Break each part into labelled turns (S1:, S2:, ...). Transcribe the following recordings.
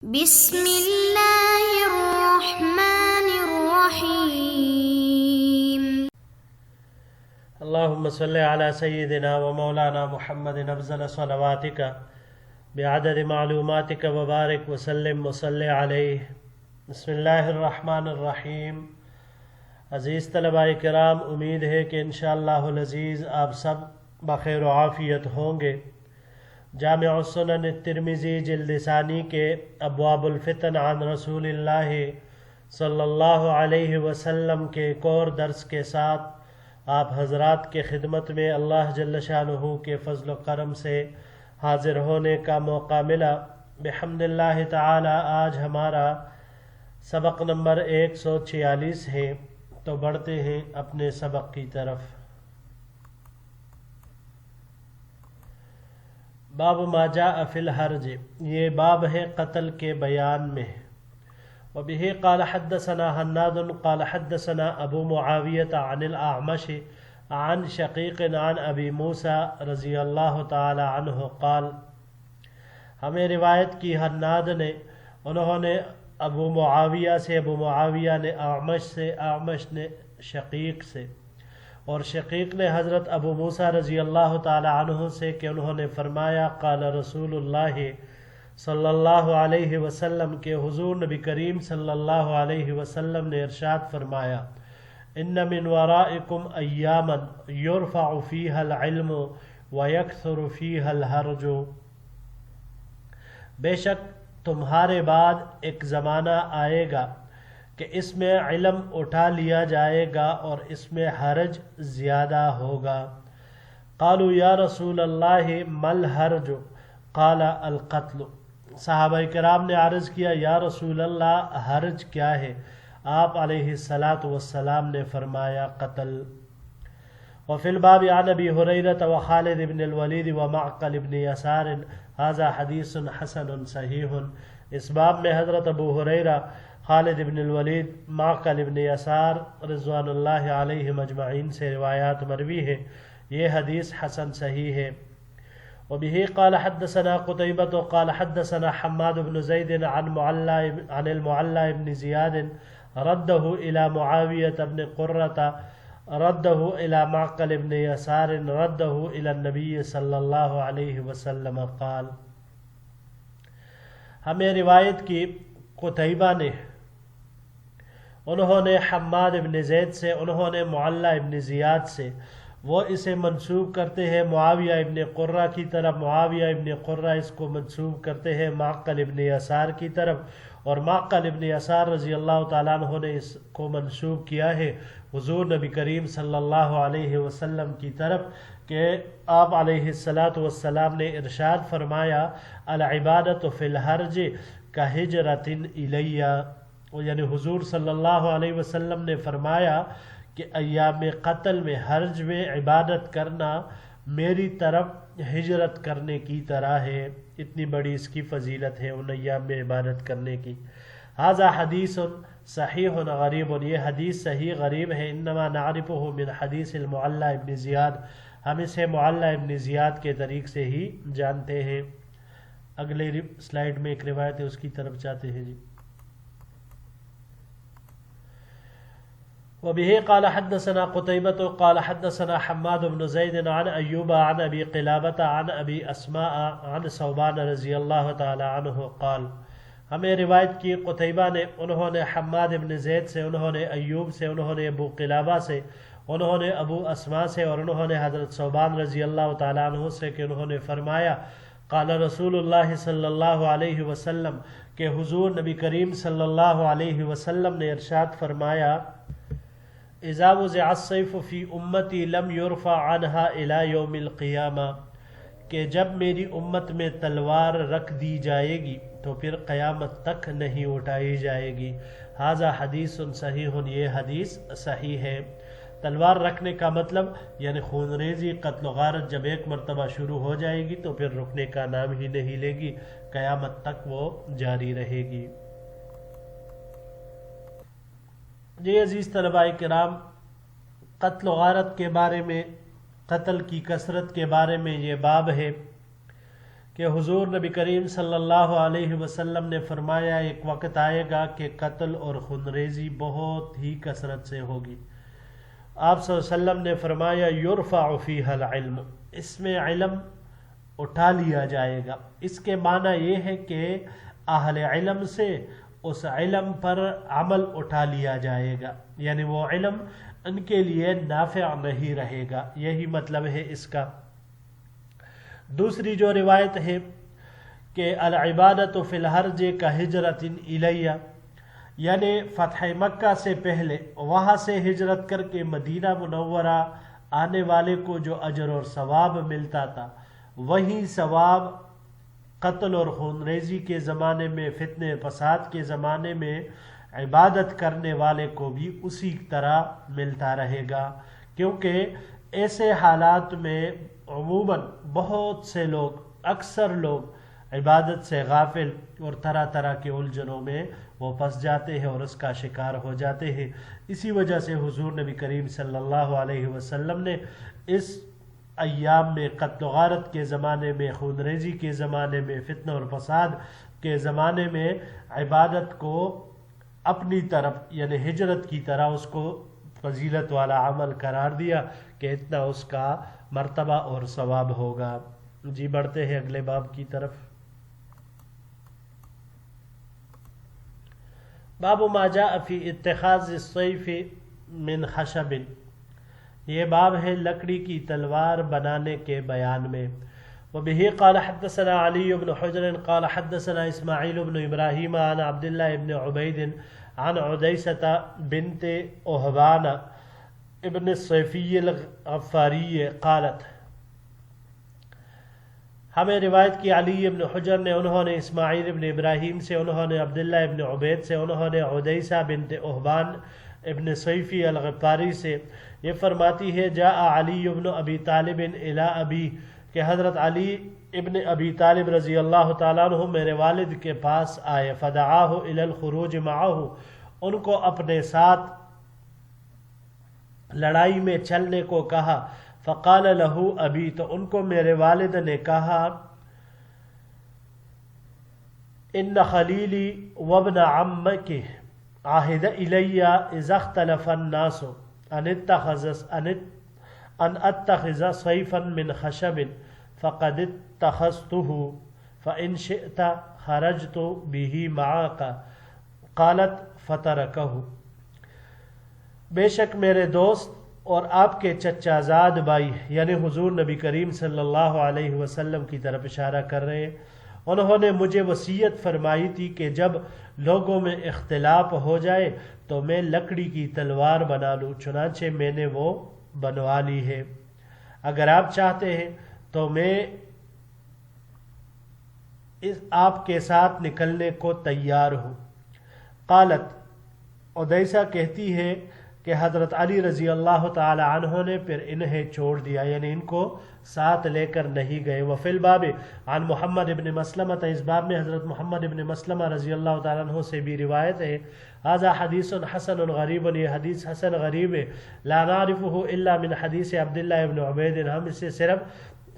S1: بسم اللہ الرحمن الرحیم۔
S2: اللهم صل على سيدنا ومولانا محمد افضل صلواتك بعدد معلوماتك وبارك وسلم وصل عليه۔ بسم اللہ الرحمن الرحیم۔ عزیز طلباء کرام، امید ہے کہ انشاءاللہ العزیز آپ سب بخیر و عافیت ہوں گے۔ جامع السنن الترمذی جلد ثانی کے ابواب الفتن عن رسول اللہ صلی اللہ علیہ وسلم کے ایک اور درس کے ساتھ آپ حضرات کے خدمت میں اللہ جل شانہ کے فضل و کرم سے حاضر ہونے کا موقع ملا۔ بحمد اللہ تعالی آج ہمارا سبق نمبر 146 ہے، تو بڑھتے ہیں اپنے سبق کی طرف۔ باب ما جاء فی الحرج، یہ باب ہے قتل کے بیان میں۔ وبه قال حدثنا حناد قال حدثنا ابو معاویہ عن الاعمش عن شقیق عن ابی موسیٰ رضی اللہ تعالی عنہ قال، ہمیں روایت کی حناد نے، انہوں نے ابو معاویہ سے، ابو معاویہ نے اعمش سے، اعمش نے شقیق سے، اور شقیق نے حضرت ابو موسیٰ رضی اللہ تعالی عنہ سے کہ انہوں نے فرمایا قال رسول اللہ صلی اللہ علیہ وسلم کے حضور نبی کریم صلی اللہ علیہ وسلم نے ارشاد فرمایا، ان من ورائکم ایاما یرفع فیہا العلم ویکثر فیہا الحرج، بے شک تمہارے بعد ایک زمانہ آئے گا کہ اس میں علم اٹھا لیا جائے گا اور اس میں حرج زیادہ ہوگا۔ قالوا یا رسول اللہ مل حرج قال القتل، صحابہ کرام نے عرض کیا یا رسول اللہ حرج کیا ہے؟ آپ علیہ السلام نے فرمایا قتل۔ وفی الباب عن ابی ہریرہ وخالد بن الولید ومعقل بن یسار ھذا حدیث حسن صحیح، اس باب میں حضرت ابو ہریرہ، خالد بن الولید، معقل بن یسار رضوان اللہ علیہم اجمعین سے روایات مروی ہے، یہ حدیث حسن صحیح ہے۔ وبه قال حدثنا قتيبة قال حدثنا حماد بن زيد عن المعلى بن زياد رده إلى معاوية بن قرة رده إلى معقل بن يسار رده إلى النبي صلی اللہ علیہ وسلم قال، ہمیں روایت کی قتیبہ نے، انہوں نے حماد ابن زید سے، انہوں نے معلّہ ابن زیاد سے، وہ اسے منسوب کرتے ہیں معاویہ ابن قرہ کی طرف، معاویہ ابن قرہ اس کو منسوب کرتے ہیں معقل ابن یسار کی طرف، اور معقل ابن یسار رضی اللہ تعالیٰ عنہ نے اس کو منسوب کیا ہے حضور نبی کریم صلی اللہ علیہ وسلم کی طرف کہ آپ علیہ السلام نے ارشاد فرمایا العبادۃ فی الحرج کہجرۃ الیہ، یعنی حضور صلی اللہ علیہ وسلم نے فرمایا کہ ایام قتل میں، حرج میں عبادت کرنا میری طرف ہجرت کرنے کی طرح ہے، اتنی بڑی اس کی فضیلت ہے ان ایام میں عبادت کرنے کی۔ ھذا حدیث صحیح غریب، یہ حدیث صحیح غریب ہے، انما نعرفہ من حدیث المعلّى ابن زیاد، ہم اسے معلّى ابن زیاد کے طریق سے ہی جانتے ہیں۔ اگلے سلائیڈ میں ایک روایت ہے، اس کی طرف جاتے ہیں جی۔ وبه قال حدثنا قتيبة قال حدثنا حماد بن زيد عن أيوب عن أبي قلابة عن أبي أسماء عن ثوبان رضی اللہ تعالی عنہ قال، ہمیں روایت کی قتیبہ نے، انہوں نے حماد بن زید سے، انہوں نے ایوب سے، انہوں نے ابو قلابہ سے، انہوں نے ابو اسماء سے، اور انہوں نے حضرت ثوبان رضی اللہ تعالی عنہ سے کہ انہوں نے فرمایا قال رسول اللہ صلی اللہ علیہ وسلم کہ حضور نبی کریم صلی اللہ علیہ وسلم نے ارشاد فرمایا اذا وضع السیف فی امتی لم یرفع عنہا الی یوم القیامہ، کہ جب میری امت میں تلوار رکھ دی جائے گی تو پھر قیامت تک نہیں اٹھائی جائے گی۔ ھذا حدیث صحیح، یہ حدیث صحیح ہے۔ تلوار رکھنے کا مطلب یعنی خون ریزی، قتل و غارت جب ایک مرتبہ شروع ہو جائے گی تو پھر رکنے کا نام ہی نہیں لے گی، قیامت تک وہ جاری رہے گی۔ جی عزیز طلباء کرام، قتل و غارت کے بارے میں، قتل کی کثرت کے بارے میں یہ باب ہے کہ حضور نبی کریم صلی اللہ علیہ وسلم نے فرمایا ایک وقت آئے گا کہ قتل اور خونریزی بہت ہی کثرت سے ہوگی۔ آپ صلی اللہ علیہ وسلم نے فرمایا یرفع فیہا العلم، اس میں علم اٹھا لیا جائے گا۔ اس کے معنی یہ ہے کہ اہل علم سے اس علم پر عمل اٹھا لیا جائے گا، یعنی وہ علم ان کے لیے نافع نہیں رہے گا، یہی مطلب ہے اس کا۔ دوسری جو روایت ہے کہ العبادت فی الحرج کا ہجرت الیہ، یعنی فتح مکہ سے پہلے وہاں سے ہجرت کر کے مدینہ منورہ آنے والے کو جو اجر اور ثواب ملتا تھا، وہی ثواب قتل اور خونریزی کے زمانے میں، فتنے فساد کے زمانے میں عبادت کرنے والے کو بھی اسی طرح ملتا رہے گا، کیونکہ ایسے حالات میں عموماً بہت سے لوگ، اکثر لوگ عبادت سے غافل اور طرح طرح کے الجھنوں میں وہ پھنس جاتے ہیں اور اس کا شکار ہو جاتے ہیں۔ اسی وجہ سے حضور نبی کریم صلی اللہ علیہ وسلم نے اس ایام میں، قتل و غارت کے زمانے میں، خونریزی کے زمانے میں، فتنہ اور فساد کے زمانے میں عبادت کو اپنی طرف یعنی ہجرت کی طرح اس کو فضیلت والا عمل قرار دیا کہ اتنا اس کا مرتبہ اور ثواب ہوگا۔ جی بڑھتے ہیں اگلے باب کی طرف۔ باب ما جاء فی اتخاذ السیف من خشب، یہ باب ہے لکڑی کی تلوار بنانے کے بیان میں۔ وبه قال حدثنا علی بن حجر قال حدثنا اسماعیل بن ابراہیم عن عبداللہ بن عبید عن عدیسة بنت اہبان ابن الصیفی الغفاری قالت، ہمیں روایت کی علی ابن حجر نے، انہوں نے اسماعیل ابن ابراہیم سے، انہوں نے عبداللہ ابن عبید سے، انہوں نے عدیسہ بنت اہبان ابن صیفی الغفاری سے، یہ فرماتی ہے جاء علی ابن ابی طالب الی ابی، کہ حضرت علی ابن ابی طالب رضی اللہ تعالیٰ عنہ میرے والد کے پاس آئے، فدعاہ الی الخروج معہ، ان کو اپنے ساتھ لڑائی میں چلنے کو کہا، فقال له ابی، تو ان کو میرے والد نے کہا ان خلیلی وابن عمک عہد الی اذا اختلف الناس ان اتخذ صیفا من خشب فقد اتخذته فان شئت خرجت به معك قالت فترکہ، بے شک میرے دوست اور آپ کے چچا زاد بھائی یعنی حضور نبی کریم صلی اللہ علیہ وسلم کی طرف اشارہ کر رہے ہیں، انہوں نے مجھے وصیت فرمائی تھی کہ جب لوگوں میں اختلاف ہو جائے تو میں لکڑی کی تلوار بنا لوں، چنانچہ میں نے وہ بنوا لی ہے، اگر آپ چاہتے ہیں تو میں آپ کے ساتھ نکلنے کو تیار ہوں۔ قالت، عدیسہ کہتی ہے کہ حضرت علی رضی اللہ تعالی عنہ نے پھر انہیں چھوڑ دیا، یعنی ان کو ساتھ لے کر نہیں گئے۔ وفی الباب عن محمد ابن مسلمہ، اس باب میں حضرت محمد ابن مسلمہ رضی اللہ تعالی عنہ سے بھی روایت ہے، ھذا حدیث حسن غریب، یہ حدیث حسن غریب ہے، لا نعرفہ الا من حدیث عبداللہ ابن عبید، ہم اسے صرف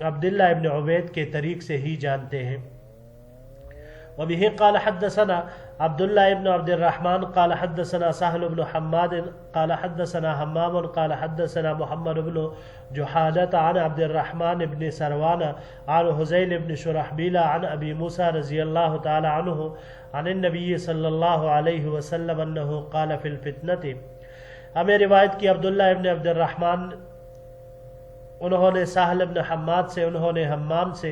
S2: عبداللہ ابن عبید کے طریق سے ہی جانتے ہیں۔ وبه قال حدثنا عبد الله بن عبد الرحمن قال حدثنا سهل بن حماد قال حدثنا حمام قال حدثنا محمد بن جحادة عن عبد الرحمن بن سروان عن حزيل بن شرحبيل عن أبي موسى رضي الله تعالى عنه عن النبي صلى الله عليه وسلم أنه قال في الفتنة، ہمیں روایت کی عبداللہ ابن عبد الرحمن، انہوں نے سہل بن حماد سے، انہوں نے حمام سے،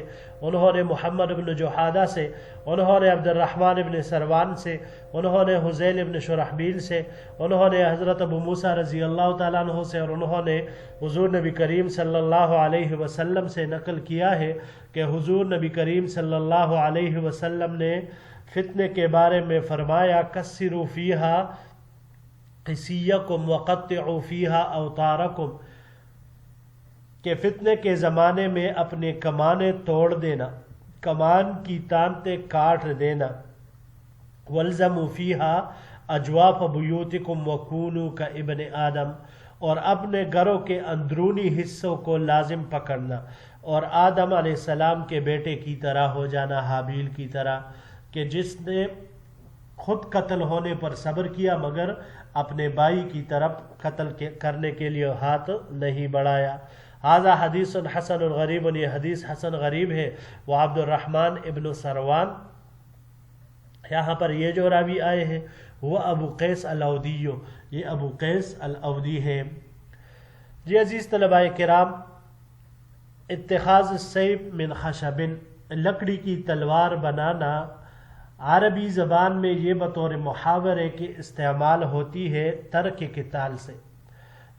S2: انہوں نے محمد بن جحادہ سے، انہوں نے عبد الرحمن بن سروان سے، انہوں نے حزیل بن شرحبیل سے، انہوں نے حضرت ابو موسیٰ رضی اللہ تعالیٰ عنہ سے، اور انہوں نے حضور نبی کریم صلی اللہ علیہ وسلم سے نقل کیا ہے کہ حضور نبی کریم صلی اللہ علیہ وسلم نے فتنے کے بارے میں فرمایا کسروا فیہا قسیکم وقطعوا فیہا اوتارکم، کہ فتنے کے زمانے میں اپنے کمانے توڑ دینا، کمان کی تانتے کاٹ دینا، والزموا فیہا اجواف بیوتکم وکونوا کابن آدم، اور اپنے گھروں کے اندرونی حصوں کو لازم پکڑنا، اور آدم علیہ السلام کے بیٹے کی طرح ہو جانا، حابیل کی طرح، کہ جس نے خود قتل ہونے پر صبر کیا مگر اپنے بھائی کی طرف قتل کرنے کے لیے ہاتھ نہیں بڑھایا۔ ھذا حدیث حسن غریب، یہ حدیث حسن غریب ہے۔ وہ عبد الرحمن ابن سروان، یہاں پر یہ جو راوی آئے ہیں وہ ابو قیس الاودی، یہ ابو قیس الاودی ہے۔ جی عزیز طلباء کرام، اتخاذ السیف من خشب، لکڑی کی تلوار بنانا عربی زبان میں یہ بطور محاورے کے استعمال ہوتی ہے ترک قتال سے،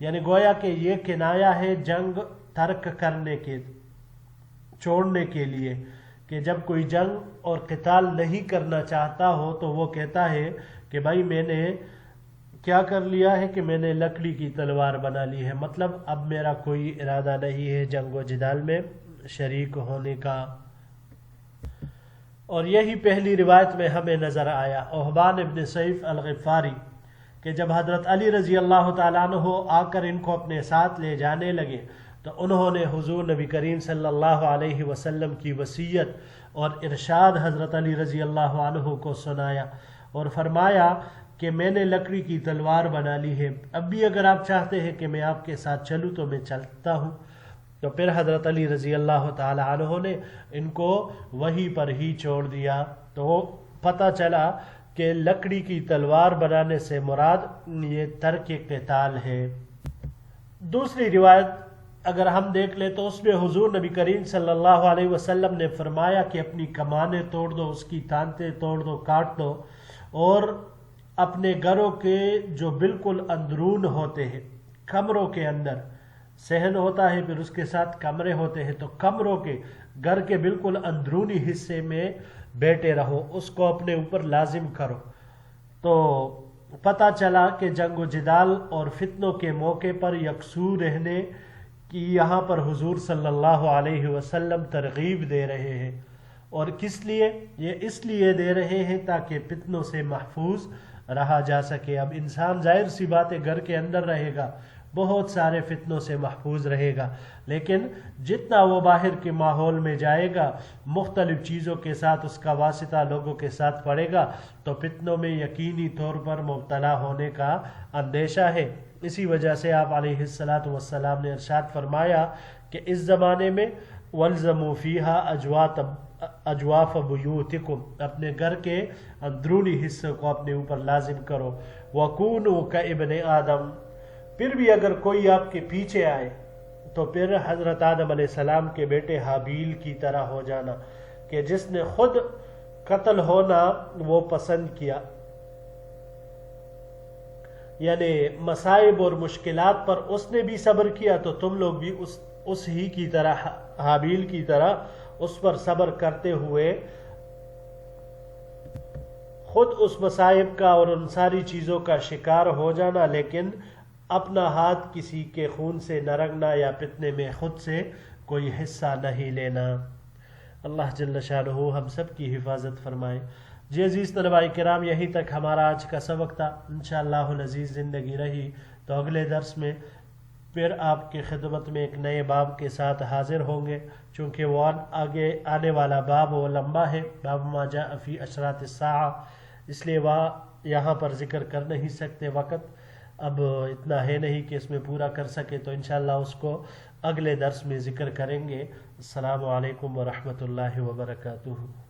S2: یعنی گویا کہ یہ کنایا ہے جنگ ترک کرنے کے، چھوڑنے کے لیے، کہ جب کوئی جنگ اور قتال نہیں کرنا چاہتا ہو تو وہ کہتا ہے کہ بھائی میں نے کیا کر لیا ہے کہ میں نے لکڑی کی تلوار بنا لی ہے، مطلب اب میرا کوئی ارادہ نہیں ہے جنگ و جدال میں شریک ہونے کا۔ اور یہی پہلی روایت میں ہمیں نظر آیا احبان ابن سیف الغفاری کہ جب حضرت علی رضی اللہ تعالیٰ عنہ آ کر ان کو اپنے ساتھ لے جانے لگے تو انہوں نے حضور نبی کریم صلی اللہ علیہ وسلم کی وصیت اور ارشاد حضرت علی رضی اللہ عنہ کو سنایا اور فرمایا کہ میں نے لکڑی کی تلوار بنا لی ہے، اب بھی اگر آپ چاہتے ہیں کہ میں آپ کے ساتھ چلوں تو میں چلتا ہوں۔ تو پھر حضرت علی رضی اللہ تعالی عنہ نے ان کو وہیں پر ہی چھوڑ دیا۔ تو پتہ چلا کہ لکڑی کی تلوار بنانے سے مراد یہ ترک قتال ہے۔ دوسری روایت اگر ہم دیکھ لیں تو اس میں حضور نبی کریم صلی اللہ علیہ وسلم نے فرمایا کہ اپنی کمانیں توڑ دو، اس کی تانتیں توڑ دو، کاٹ دو، اور اپنے گھروں کے جو بالکل اندرون ہوتے ہیں، کمروں کے اندر صحن ہوتا ہے، پھر اس کے ساتھ کمرے ہوتے ہیں، تو کمروں کے گھر کے بالکل اندرونی حصے میں بیٹھے رہو، اس کو اپنے اوپر لازم کرو۔ تو پتہ چلا کہ جنگ و جدال اور فتنوں کے موقع پر یکسو رہنے کی یہاں پر حضور صلی اللہ علیہ وسلم ترغیب دے رہے ہیں۔ اور کس لیے؟ یہ اس لیے دے رہے ہیں تاکہ فتنوں سے محفوظ رہا جا سکے۔ اب انسان ظاہر سی بات ہے گھر کے اندر رہے گا، بہت سارے فتنوں سے محفوظ رہے گا، لیکن جتنا وہ باہر کے ماحول میں جائے گا، مختلف چیزوں کے ساتھ اس کا واسطہ لوگوں کے ساتھ پڑے گا تو فتنوں میں یقینی طور پر مبتلا ہونے کا اندیشہ ہے۔ اسی وجہ سے آپ علیہ الصلاۃ والسلام نے ارشاد فرمایا کہ اس زمانے میں وَالْزَمُوا فِيهَا اجواف بیوتکم، اپنے گھر کے اندرونی حصوں کو اپنے اوپر لازم کرو۔ وَكُونُوا كَابْنِ آدم، پھر بھی اگر کوئی آپ کے پیچھے آئے تو پھر حضرت آدم علیہ السلام کے بیٹے حابیل کی طرح ہو جانا، کہ جس نے خود قتل ہونا وہ پسند کیا، یعنی مصائب اور مشکلات پر اس نے بھی صبر کیا تو تم لوگ بھی اس ہی کی طرح، حابیل کی طرح اس پر صبر کرتے ہوئے خود اس مصائب کا اور ان ساری چیزوں کا شکار ہو جانا، لیکن اپنا ہاتھ کسی کے خون سے نہ رنگنا یا فتنے میں خود سے کوئی حصہ نہیں لینا۔ اللہ جل شانہ ہم سب کی حفاظت فرمائے۔ جی عزیز طلباء کرام، یہیں تک ہمارا آج کا سبق تھا۔ انشاءاللہ العزیز زندگی رہی تو اگلے درس میں پھر آپ کی خدمت میں ایک نئے باب کے ساتھ حاضر ہوں گے، چونکہ وہ آگے آنے والا باب وہ لمبا ہے، باب ما جاء فی اشراط الساعہ، اس لیے وہ یہاں پر ذکر کر نہیں سکتے، وقت اب اتنا ہے نہیں کہ اس میں پورا کر سکے، تو انشاءاللہ اس کو اگلے درس میں ذکر کریں گے۔ السلام علیکم ورحمۃ اللہ وبرکاتہ۔